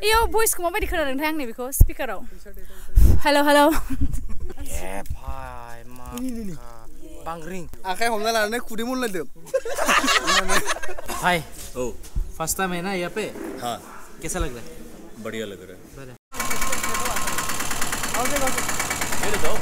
Iyo voice ko mabaidi खोनादों थां आंनि बेखौ स्पिकाराव हेलौ हेलौ ए भाई मा बांग्रिं आखाय हमना लानानै खुदै मुनलायदों भाई ओ फर्स्ट टाइम है ना यहाँ पे हाँ कैसा लग रहा है बढ़िया लग रहा है मेरे दो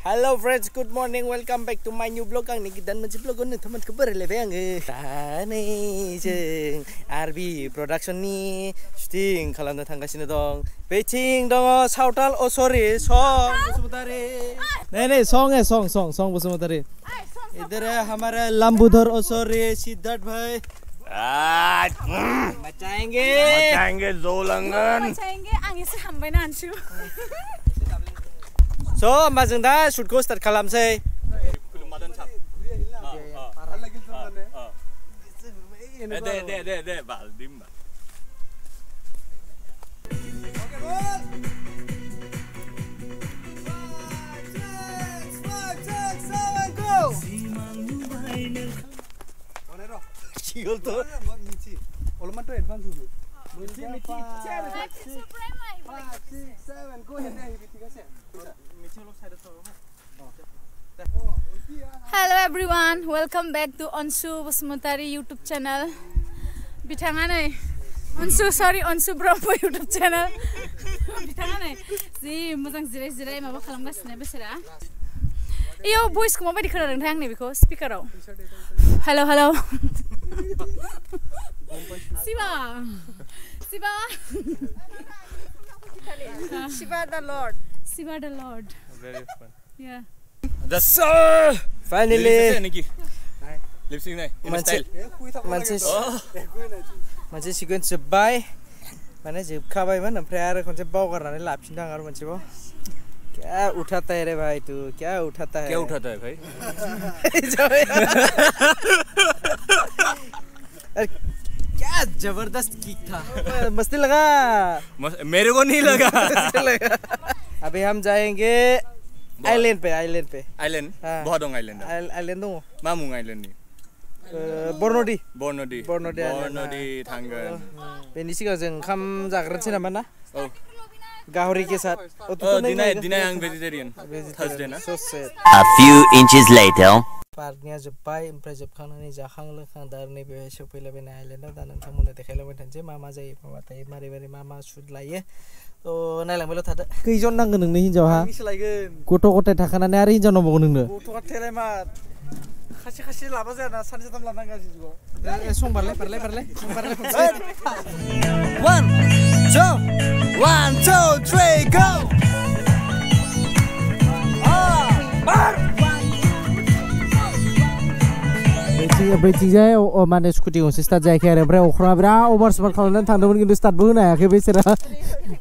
Hello friends, good morning. Welcome back to my new vlog. Ang nikidan man si vlog ko nito man kabarele ang tani jeng RB production ni shooting खालामनो थांगासिनो दं. Waiting dong सावताल oh sorry song बसुमतारी. नहीं song है song Basumatary. इधर है हमारा लंबुधर oh sorry Siddharth भाई. मचाएंगे जोलंगन. मचाएंगे आंगे से हम बना Anshu. So, mazang dah shoot ko start kalam say. दे बाल्दिम बा Hello everyone, welcome back to Anshu Basumantari YouTube channel. Bitanga नै Anshu Brahmo YouTube channel. Bitanga नै जि मोजां जिराय माबा खालामगासिनो बेसरा. इयो voice को माबायदि खोनादों थां आंनि बेखौ स्पिकाराव hello hello Shiva the Lord. Very fun. Yeah. That's Finally. Lip sync nahi. In style. Manche sequence sebai. Mana जोबखाबाय मोन ओमफ्राय आरो खनसे बावगारनानै लाफिनदां आरो मोनसेबाव. क्या उठाता है रे भाई तू क्या उठाता है भाई क्या जबरदस्त किक था मस्ती लगा मेरे को नहीं लगा अभी हम जाएंगे आइलैंड पे बहुत दong आइलैंड दङ मामुं आइलैंड बरन'दि थांगोन बेनि सिगां जों ओंखाम जाग्रोनोसै नामा ना औ गाहरि के साथ दिनै आं vegetarian Thursday ना A few inches later पार्कनिया जोब्बाय ओमफ्राय जोबखांनानै जाखां लोंखां दा नैबे सफैलायबाय आइलेन्डआव दा नोंथांमोननो देखायलांबाय थानोसै मा जायो मा थायो मारै मा शुट लायो थ' नायलांबायल' थादो खैजन नांगोन नोंनो हिनजावहा गथ' गथाय थाखानानै आरो हिनजाव नांबावगौ नोंनो गथ'आ थेलाय मा खासे लाबा जाया ना सानसे साथाम लानांगासिनो सं बारलाय 1 2 3 go बैथिंजाय माने स्कुटि गंसे स्टार्ट जायाखै आरो ओमफ्राय अख्राङा बिराद अभार स्मार्ट खालामनानै थांदोंमोन खिन्थु स्टार्टबो होनो हायाखै बेसोरा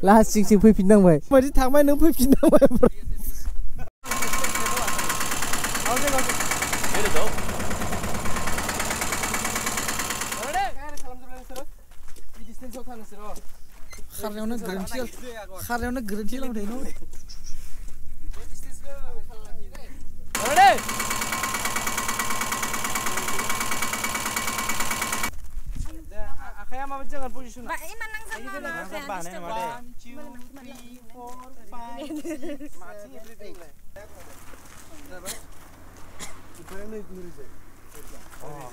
लास्ट सिं फैफिननांबाय बायदि थांबाय नों फैफिननांबाय खारनायावनो गोरोन्थि लांबाय थायो आखाया माबायदि जागोन पजिसन इमान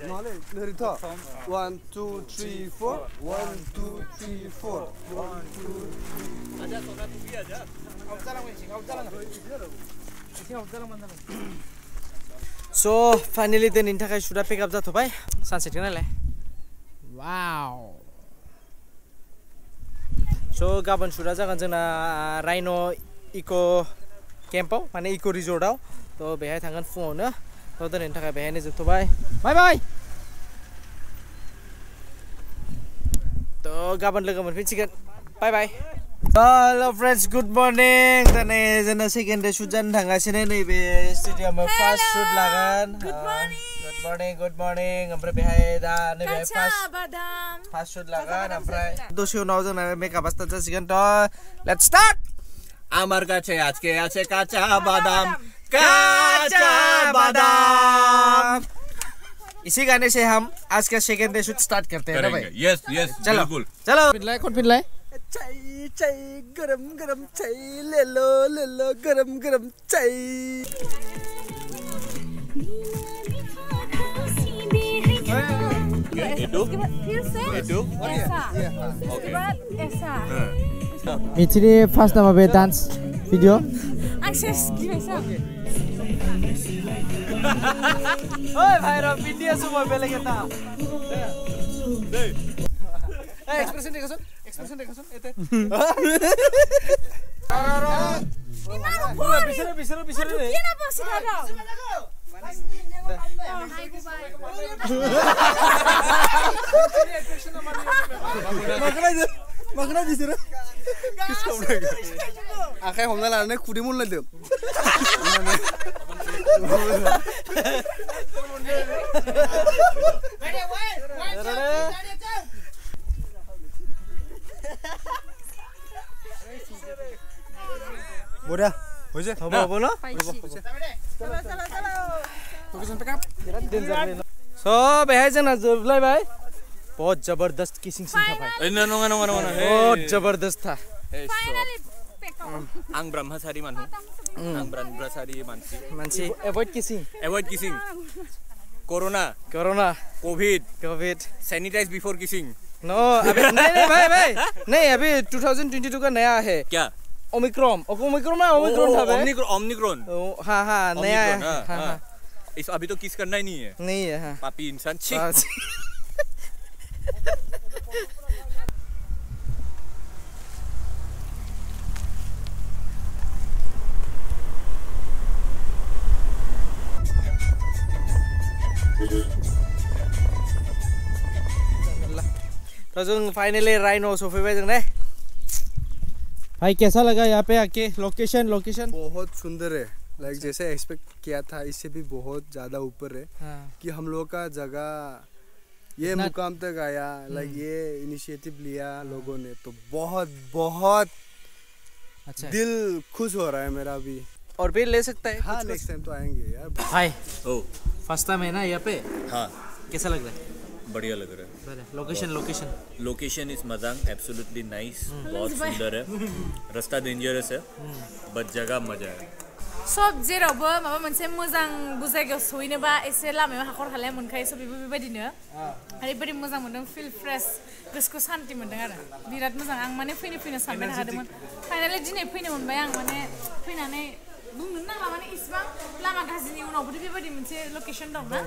Nale, nerita. 1 2 3 4 1 2 3 4 1 2 आजा सोना तू भी आजा So finally दिनैनि थाखाय शुटआ पिकआप जाथ'बाय सानसेथिं नायलाय वाव So गाबोन शुटआ जागोन जोंना राइन' इक' केम्पआव माने इक' रिजर्टआव थ' बेहाय थांगोन फुङावनो थ' दिनैनि थाखाय बेहायनो जोबथ'बाय बाय थ' गाबोन लोगो मोनफिनसिगोन बाय Hello friends, good morning. Tadi जोंना सेकेन्ड डे शुट जानो थांगासिनो नैबे स्टेडियामाव फार्स्ट शुट लागोन गुड मर्निं ओमफ्राय बेहाय दा नैबे फार्स्ट शुट लागोन ओमफ्राय दसे उनाव जोंना मेकआप स्टार्ट जासिगोन थ' लेट्स स्टार्ट আমার কাছে আজকে আছে কাঁচা বাদাম आदाब। इसी गाने से हम आज का सेकंड डे शूट स्टार्ट करते हैं ना भाई। यस यस चलो बिल्कुल। चलो पिन लाए कौन पिन लाए चाय चाय गरम गरम चाय ले लो गरम गरम चाय। Ini first nama be dance video. Akses gimana? Oi भाई रो वीडियो सुबह पहले kita. Expression देखो सुन इते. Bisa. Gimana bos sekarang? Makna di sini. Kiska udah. Akhirnya हमने लाने खुदी मुल्ला दे. Bodoh. Hoje? Apa ना? So भाई जना जुबलाई भाई बहुत जबरदस्त किसिंग सीन था भाई। नङा बहुत जबरदस्त था। Finally pick up. आं ब्रह्मचारी मानु आं ब्रह्मचारी मानसी avoid kissing avoid kissing corona covid sanitise before kissing no अभी नहीं भाई नहीं अभी 2022 का नया है क्या ओमिक्रॉन था भाई ओमिक्रॉन हाँ नया है हाँ इस अभी तो किस करना ही नहीं है नहीं है हाँ पापी इंसान छी तो जो फाइनली राइनो सोफे पे जंगले भाई कैसा लगा यहाँ पे आके लोकेशन बहुत सुंदर है लाइक जैसे एक्सपेक्ट किया था इससे भी बहुत ज़्यादा ऊपर है कि हम लोग का जगह ये मुकाम तक आया लाइक ये इनिशिएटिव लिया लोगों ने तो बहुत अच्छा दिल खुश हो रहा है मेरा भी और भी ले सकता है हाँ नेक्स्ट टाइम तो आएंगे यार भाई ओ फर्स्ट टाइम है ना यहाँ पे हाँ कैसा लग रहा है बढ़िया लग रहा है location is Mozang absolutely nice बहुत सुंदर है रास्ता डेंजरस है बट जगह मजा है सब जेरावबो माबा मोनसे मोजां बुजायगायाव सहैनोबा एसे लामायाव हाखर हालाया मोनखायो सब बेबायदिनो ओरैबायदि मोजां मोनदों फिल फ्रेश गोसोखौ शान्ति मोनदों आरो बिराद मोजां आं माने फैनो सानबाय थादोंमोन फाइनाली दिनै फैनो मोनबाय आं माने फैनानै बुंनो नाङा माने इसिबां लामा गाज्रिनि उनावबो बेबायदि मोनसे लकेसन दं ना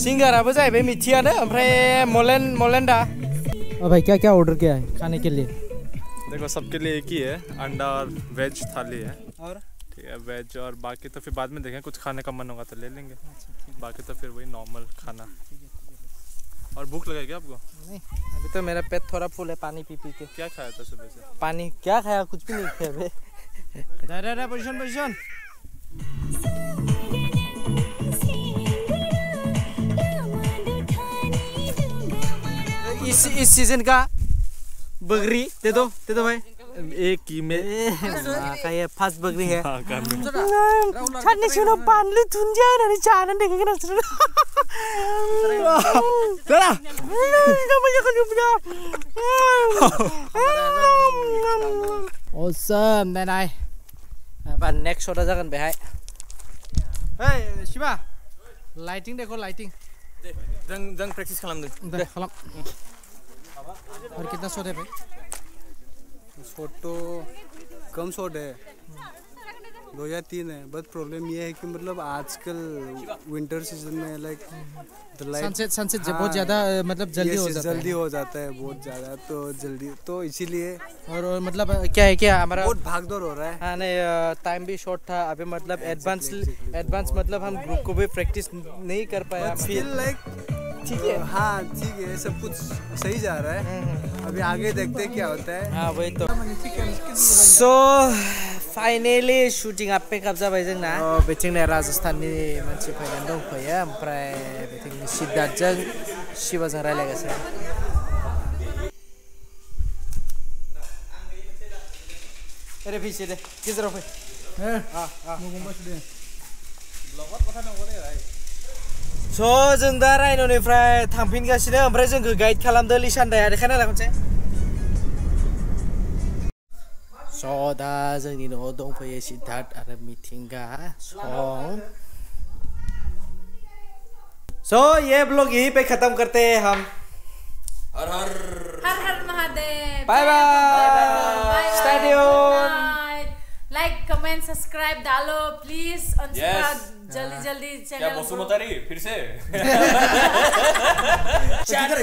सिंगाराबो जाहैबाय मिथियानो ओमफ्राय मोलेंडा भाई क्या ऑर्डर किया है खाने के लिए देखो सबके लिए एक ही है अंडा और वेज थाली है और ठीक है वेज और बाकी तो फिर बाद में देखें कुछ खाने का मन होगा तो ले लेंगे बाकी तो फिर वही नॉर्मल खाना और भूख लगेगी क्या आपको नहीं अभी तो मेरा पेट थोड़ा फुल है पानी पी के क्या खाया था सुबह से पानी क्या खाया कुछ भी नहीं खाया बे दादा पोजीशन इस सीजन का बगरी दे दो भाई एक ही में का ये फर्स्ट बगरी है छानने सुनो बानलु दुन्दिया होनानै जानानै देखायगोन आं चला awesome then I अब नेक्स्ट शॉट जागोन बेहाय ए शिवा लाइटिंग देखो लाइटिंग जों प्रेक्टिस खालामदों दे खालाम और कितना शॉट है भाई शॉट तो कम शॉट है 2 या 3 है बट प्रॉब्लम ये है कि मतलब आजकल विंटर सीजन में लाइक सनसेट बहुत ज़्यादा मतलब जल्दी हो जाता है बहुत ज़्यादा तो जल्दी तो इसीलिए और मतलब क्या हमारा बहुत भागदौड़ हो रहा है हाँ नहीं टाइम भी शॉर्ट था अभी मतलब एडवांस मतलब हम ग्रुप को भी प्रैक्टिस नहीं कर पाया फिर लाइक ठीक है हाँ ठीक है सब कुछ सही जा रहा है अभी आगे देखते हैं क्या होता है हाँ वही तो सो फाइनली शूटिंगा पेकअप जाबाय जोंना बेथिंनो राजस्थाननि मानसि फैनानै दंफैयो ओमफ्राय बेथिं सिद्धार्थजों शिवाजों रायलायगासिनो ओरै फैसै दे गेजेराव फै स' जों दा रायन'निफ्राय थांफिनगासिनो ओमफ्राय जोंखौ गाइड खालामदो लिसान्दाया देखायना खनसे स' दा जोंनि न'आव दंफैयो सिद्धार्थ आरो मिथिंगा सो ये ब्लॉग यहीं पे खत्म करते हैं हम हर हर Mahadev bye bye stay tuned like comment subscribe डालो प्लीज जल्दी जल्दी चैनल क्या वसुमतारी फिर से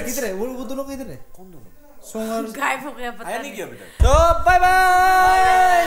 किधर है वो दोनों किधर है कौन दोनों सोंगर गायब हो गया पता आया नहीं क्या अभी तक तो बाय बाय